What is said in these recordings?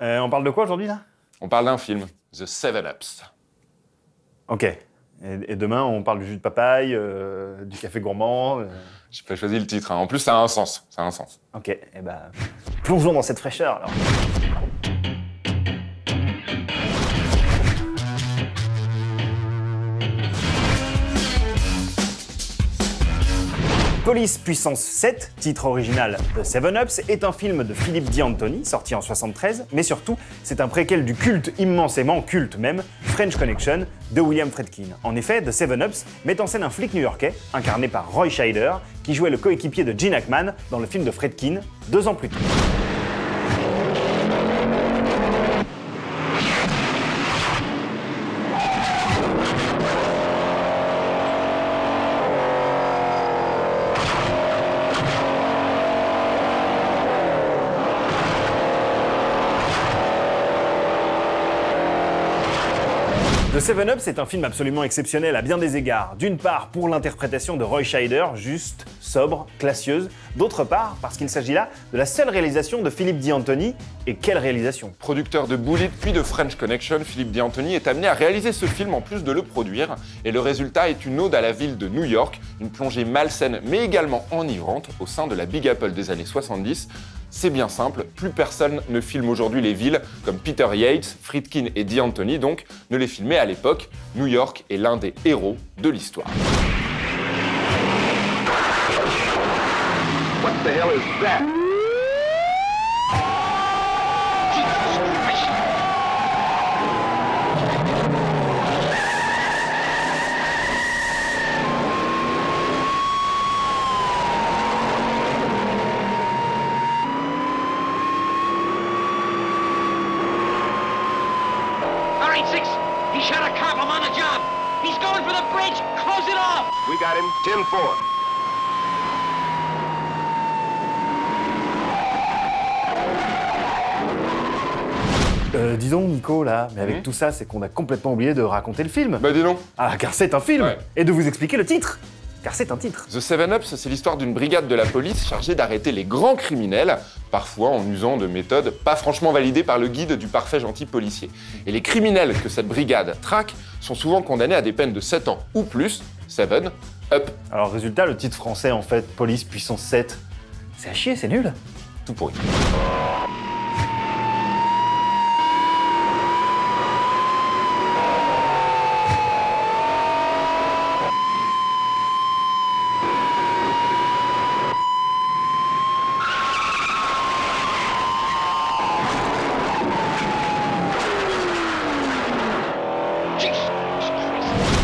On parle de quoi aujourd'hui, là? On parle d'un film, The Seven Ups. Ok. Et demain, on parle du jus de papaye, du café gourmand. J'ai pas choisi le titre, hein. En plus ça a un sens, ça a un sens. Ok, et ben, plongeons dans cette fraîcheur, alors. Police Puissance 7, titre original The Seven Ups, est un film de Philippe D'Antoni, sorti en 1973, mais surtout, c'est un préquel du culte, immensément culte même, French Connection, de William Friedkin. En effet, The Seven Ups met en scène un flic new-yorkais, incarné par Roy Scheider, qui jouait le coéquipier de Gene Hackman dans le film de Friedkin, 2 ans plus tôt. The Seven Ups est un film absolument exceptionnel à bien des égards. D'une part, pour l'interprétation de Roy Scheider, juste, sobre, classieuse. D'autre part, parce qu'il s'agit là de la seule réalisation de Philippe D'Antoni. Et quelle réalisation! Producteur de Bullitt puis de French Connection, Philippe D'Antoni est amené à réaliser ce film en plus de le produire. Et le résultat est une ode à la ville de New York, une plongée malsaine mais également enivrante au sein de la Big Apple des années 70. C'est bien simple, plus personne ne filme aujourd'hui les villes comme Peter Yates, Friedkin et D'Antoni donc ne les filmaient à l'époque. New York est l'un des héros de l'histoire. What the hell is that? He shot a cop. I'm on the job. He's going for the bridge. Close it off. We got him. 10-4. Dis donc, Nico, là, mais avec tout ça, c'est qu'on a complètement oublié de raconter le film. Bah dis donc. Ah, car c'est un film! Ouais. Et de vous expliquer le titre! Car c'est un titre. The Seven Ups, c'est l'histoire d'une brigade de la police chargée d'arrêter les grands criminels, parfois en usant de méthodes pas franchement validées par le guide du parfait gentil policier. Et les criminels que cette brigade traque sont souvent condamnés à des peines de 7 ans ou plus, 7 Up. Alors, résultat, le titre français, en fait, Police Puissance 7, c'est à chier, c'est nul. Tout pourri.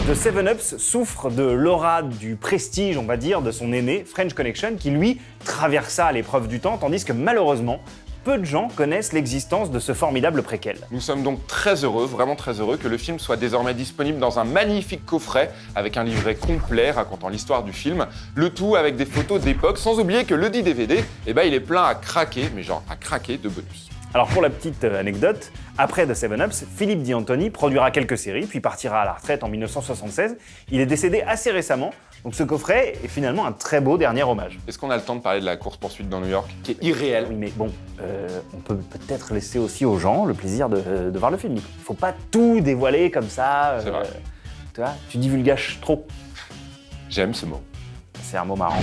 The Seven Ups souffre de l'aura du prestige, on va dire, de son aîné, French Connection, qui lui traversa l'épreuve du temps, tandis que malheureusement, peu de gens connaissent l'existence de ce formidable préquel. Nous sommes donc très heureux, vraiment très heureux, que le film soit désormais disponible dans un magnifique coffret avec un livret complet racontant l'histoire du film, le tout avec des photos d'époque, sans oublier que le dit DVD, eh ben, il est plein à craquer, mais genre à craquer de bonus. Alors pour la petite anecdote, après The Seven Ups, Philippe D'Antoni produira quelques séries, puis partira à la retraite en 1976. Il est décédé assez récemment, donc ce coffret est finalement un très beau dernier hommage. Est-ce qu'on a le temps de parler de la course-poursuite dans New York, qui est irréelle? Oui, mais bon, on peut peut-être laisser aussi aux gens le plaisir de voir le film. Il faut pas tout dévoiler comme ça. C'est vrai. Tu vois, tu divulgages trop. J'aime ce mot. C'est un mot marrant.